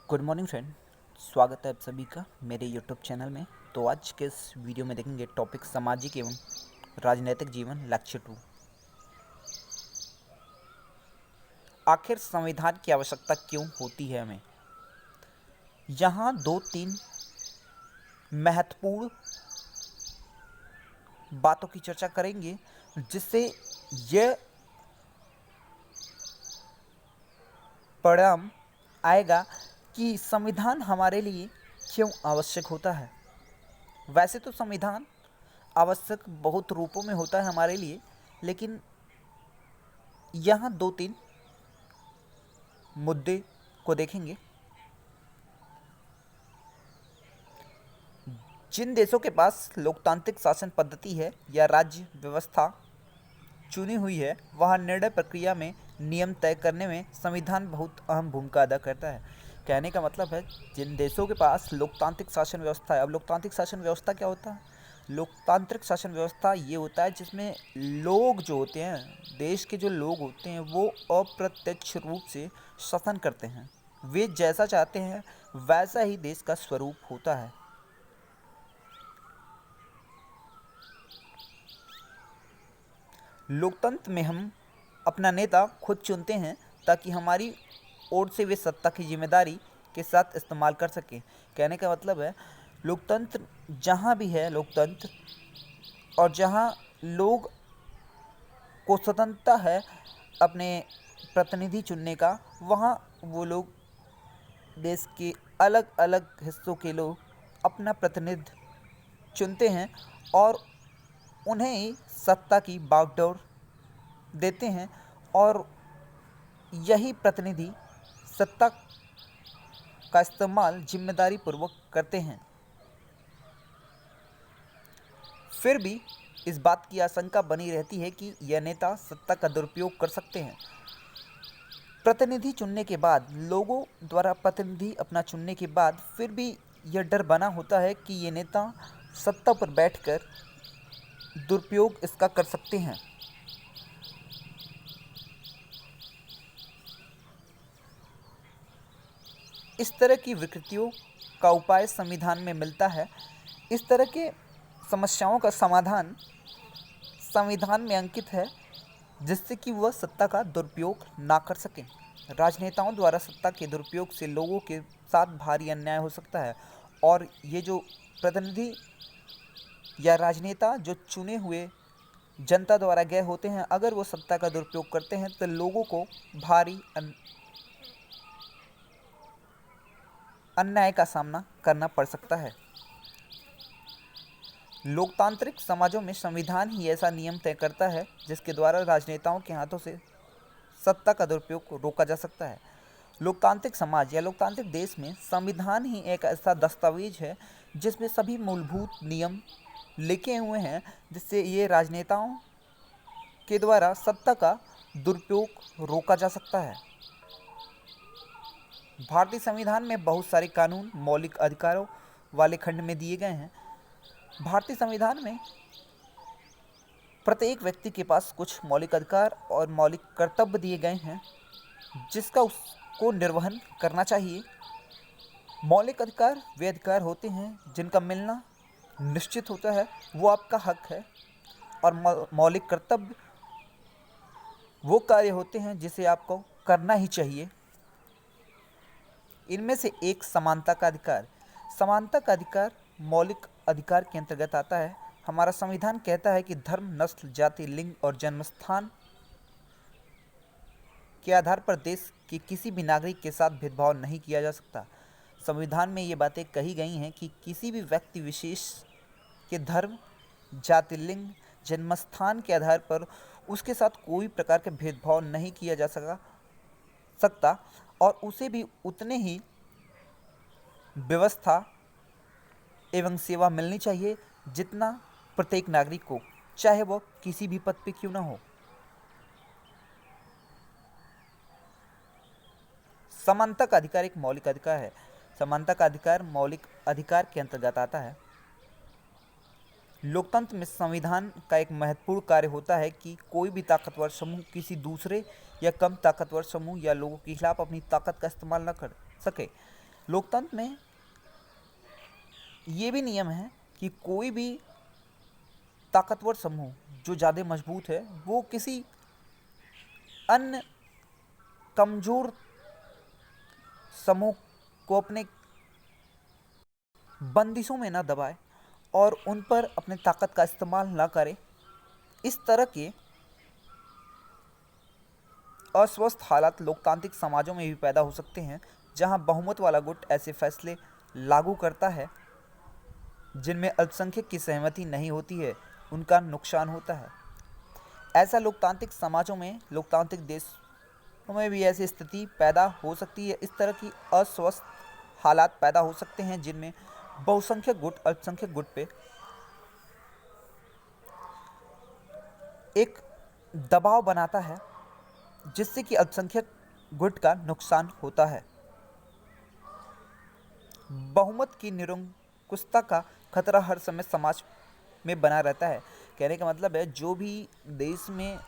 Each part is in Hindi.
Good morning friend. स्वागत है आप सभी का मेरे यूट्यूब चैनल में। तो आज के इस वीडियो में देखेंगे टॉपिक सामाजिक एवं राजनीतिक जीवन लेक्चर 2। आखिर संविधान की आवश्यकता क्यों होती है हमें। यहाँ दो तीन महत्वपूर्ण बातों की चर्चा करेंगे जिससे यह परिणाम आएगा कि संविधान हमारे लिए क्यों आवश्यक होता है। वैसे तो संविधान आवश्यक बहुत रूपों में होता है हमारे लिए, लेकिन यहाँ दो तीन मुद्दे को देखेंगे। जिन देशों के पास लोकतांत्रिक शासन पद्धति है या राज्य व्यवस्था चुनी हुई है, वहाँ निर्णय प्रक्रिया में नियम तय करने में संविधान बहुत अहम भूमिका अदा करता है। कहने का मतलब है जिन देशों के पास लोकतांत्रिक शासन व्यवस्था है। अब लोकतांत्रिक शासन व्यवस्था क्या होता है? लोकतांत्रिक शासन व्यवस्था ये होता है जिसमें लोग जो होते हैं, देश के जो लोग होते हैं, वो अप्रत्यक्ष रूप से शासन करते हैं। वे जैसा चाहते हैं वैसा ही देश का स्वरूप होता है। लोकतंत्र में हम अपना नेता खुद चुनते हैं ताकि हमारी ओर से वे सत्ता की जिम्मेदारी के साथ इस्तेमाल कर सकें। कहने का मतलब है लोकतंत्र जहाँ भी है, लोकतंत्र और जहाँ लोग को स्वतंत्रता है अपने प्रतिनिधि चुनने का, वहाँ वो लोग देश के अलग अलग हिस्सों के लोग अपना प्रतिनिधि चुनते हैं और उन्हें ही सत्ता की बागडोर देते हैं और यही प्रतिनिधि सत्ता का इस्तेमाल जिम्मेदारी पूर्वक करते हैं। फिर भी इस बात की आशंका बनी रहती है कि यह नेता सत्ता का दुरुपयोग कर सकते हैं। प्रतिनिधि चुनने के बाद, लोगों द्वारा प्रतिनिधि अपना चुनने के बाद फिर भी यह डर बना होता है कि ये नेता सत्ता पर बैठकर दुरुपयोग इसका कर सकते हैं। इस तरह की विकृतियों का उपाय संविधान में मिलता है। इस तरह के समस्याओं का समाधान संविधान में अंकित है जिससे कि वह सत्ता का दुरुपयोग ना कर सकें। राजनेताओं द्वारा सत्ता के दुरुपयोग से लोगों के साथ भारी अन्याय हो सकता है और ये जो प्रतिनिधि या राजनेता जो चुने हुए जनता द्वारा गए होते हैं, अगर वो सत्ता का दुरुपयोग करते हैं तो लोगों को भारी अन्याय का सामना करना पड़ सकता है। लोकतांत्रिक समाजों में संविधान ही ऐसा नियम तय करता है जिसके द्वारा राजनेताओं के हाथों से सत्ता का दुरुपयोग रोका जा सकता है। लोकतांत्रिक समाज या लोकतांत्रिक देश में संविधान ही एक ऐसा दस्तावेज है जिसमें सभी मूलभूत नियम लिखे हुए हैं जिससे ये राजनेताओं के द्वारा सत्ता का दुरुपयोग रोका जा सकता है। भारतीय संविधान में बहुत सारे कानून मौलिक अधिकारों वाले खंड में दिए गए हैं। भारतीय संविधान में प्रत्येक व्यक्ति के पास कुछ मौलिक अधिकार और मौलिक कर्तव्य दिए गए हैं जिसका उसको निर्वहन करना चाहिए। मौलिक अधिकार वे अधिकार होते हैं जिनका मिलना निश्चित होता है, वो आपका हक है। और मौलिक कर्तव्य वो कार्य होते हैं जिसे आपको करना ही चाहिए। इनमें से एक समानता का अधिकार। समानता का अधिकार मौलिक अधिकार के अंतर्गत आता है। हमारा संविधान कहता है कि धर्म, नस्ल, जाति, लिंग और जन्म स्थान के आधार पर देश के किसी भी नागरिक के साथ भेदभाव नहीं किया जा सकता। संविधान में ये बातें कही गई हैं कि किसी भी व्यक्ति विशेष के धर्म, जाति, लिंग, जन्म स्थान के आधार पर उसके साथ कोई प्रकार के भेदभाव नहीं किया जा सकता और उसे भी उतने ही व्यवस्था एवं सेवा मिलनी चाहिए जितना प्रत्येक नागरिक को, चाहे वह किसी भी पद पे क्यों ना हो। समानता का अधिकार एक मौलिक अधिकार है। समानता का अधिकार मौलिक अधिकार के अंतर्गत आता है। लोकतंत्र में संविधान का एक महत्वपूर्ण कार्य होता है कि कोई भी ताकतवर समूह किसी दूसरे या कम ताकतवर समूह या लोगों के खिलाफ अपनी ताकत का इस्तेमाल न कर सके। लोकतंत्र में ये भी नियम है कि कोई भी ताकतवर समूह जो ज़्यादा मजबूत है वो किसी अन्य कमज़ोर समूह को अपने बंदिशों में न दबाए और उन पर अपने ताकत का इस्तेमाल न करे। इस तरह के अस्वस्थ हालात लोकतांत्रिक समाजों में भी पैदा हो सकते हैं, जहां बहुमत वाला गुट ऐसे फैसले लागू करता है जिनमें अल्पसंख्यक की सहमति नहीं होती है, उनका नुकसान होता है। ऐसा लोकतांत्रिक समाजों में, लोकतांत्रिक देशों में भी ऐसी स्थिति पैदा हो सकती है। इस तरह की अस्वस्थ हालात पैदा हो सकते हैं जिनमें बहुसंख्यक गुट अल्पसंख्यक गुट पे एक दबाव बनाता है, जिससे कि अल्पसंख्यक गुट का नुकसान होता है। बहुमत की निरंकुशता का खतरा हर समय समाज में बना रहता है। कहने का मतलब है, जो भी देश में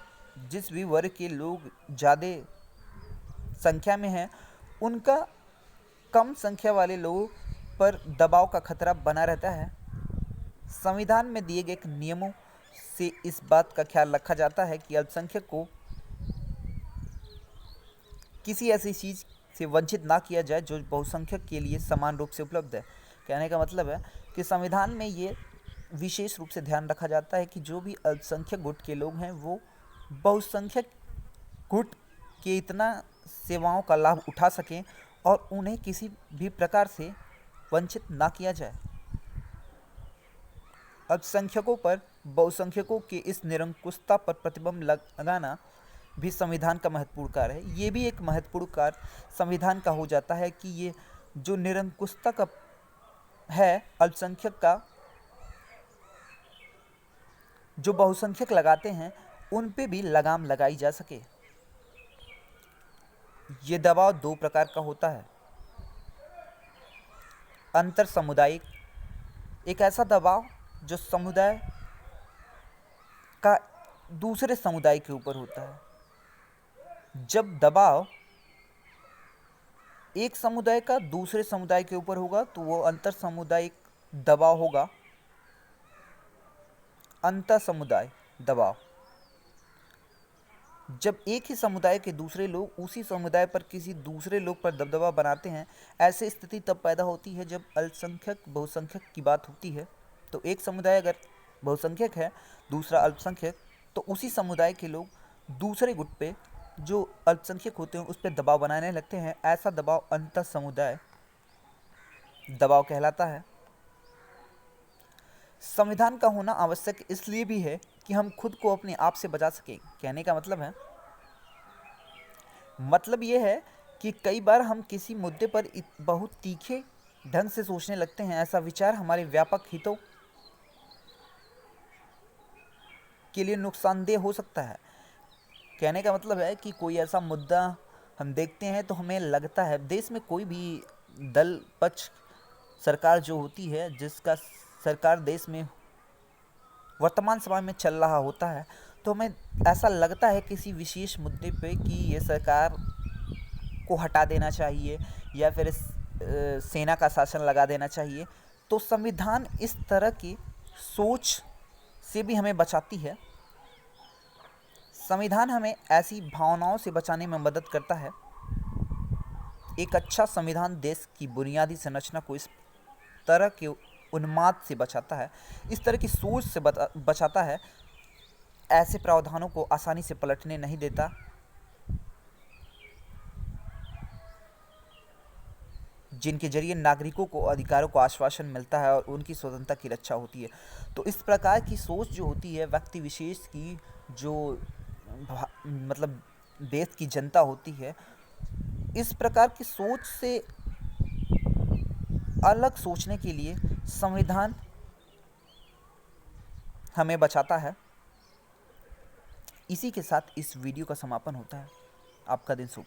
जिस भी वर्ग के लोग ज़्यादा संख्या में हैं, उनका कम संख्या वाले लोगों पर दबाव का खतरा बना रहता है। संविधान में दिए गए नियमों से इस बात का ख्याल रखा जाता है कि अल्पसंख्यक को किसी ऐसी चीज़ से वंचित ना किया जाए जो बहुसंख्यक के लिए समान रूप से उपलब्ध है। कहने का मतलब है कि संविधान में ये विशेष रूप से ध्यान रखा जाता है कि जो भी अल्पसंख्यक गुट के लोग हैं वो बहुसंख्यक गुट के इतना सेवाओं का लाभ उठा सकें और उन्हें किसी भी प्रकार से वंचित ना किया जाए। अल्पसंख्यकों पर बहुसंख्यकों के इस निरंकुशता पर प्रतिबंध लगाना भी संविधान का महत्वपूर्ण कार्य है। ये भी एक महत्वपूर्ण कार्य संविधान का हो जाता है कि ये जो निरंकुशता का है अल्पसंख्यक का, जो बहुसंख्यक लगाते हैं उन पे भी लगाम लगाई जा सके। ये दबाव दो प्रकार का होता है। अंतर सामुदायिक, एक ऐसा दबाव जो समुदाय का दूसरे समुदाय के ऊपर होता है। जब दबाव एक समुदाय का दूसरे समुदाय के ऊपर होगा तो वो अंतर सामुदायिक दबाव होगा। अंतर समुदाय दबाव, जब एक ही समुदाय के दूसरे लोग उसी समुदाय पर किसी दूसरे लोग पर दबदबा बनाते हैं, ऐसी स्थिति तब पैदा होती है जब अल्पसंख्यक बहुसंख्यक की बात होती है। तो एक समुदाय अगर बहुसंख्यक है, दूसरा अल्पसंख्यक, तो उसी समुदाय के लोग दूसरे गुट पे जो अल्पसंख्यक होते हैं उस पर दबाव बनाने लगते हैं। ऐसा दबाव अंतर समुदाय दबाव कहलाता है। संविधान का होना आवश्यक इसलिए भी है कि हम खुद को अपने आप से बचा सकें। कहने का मतलब ये है कि कई बार हम किसी मुद्दे पर बहुत तीखे ढंग से सोचने लगते हैं। ऐसा विचार हमारे व्यापक हितों के लिए नुकसानदेह हो सकता है। कहने का मतलब है कि कोई ऐसा मुद्दा हम देखते हैं तो हमें लगता है, देश में कोई भी दल पक्ष सरकार जो होती है, जिसका सरकार देश में वर्तमान समय में चल रहा होता है, तो हमें ऐसा लगता है किसी विशेष मुद्दे पे कि ये सरकार को हटा देना चाहिए या फिर सेना का शासन लगा देना चाहिए। तो संविधान इस तरह की सोच से भी हमें बचाती है। संविधान हमें ऐसी भावनाओं से बचाने में मदद करता है। एक अच्छा संविधान देश की बुनियादी संरचना को इस तरह के उन्माद से बचाता है, इस तरह की सोच से बचाता है, ऐसे प्रावधानों को आसानी से पलटने नहीं देता। जिनके जरिए नागरिकों को अधिकारों को आश्वासन मिलता है और उनकी स्वतंत्रता की रक्षा होती है। तो इस प्रकार की सोच जो होती है व्यक्ति विशेष की, जो मतलब देश की जनता होती है, इस प्रकार की सोच से अलग सोचने के लिए संविधान हमें बचाता है। इसी के साथ इस वीडियो का समापन होता है। आपका दिन शुभ।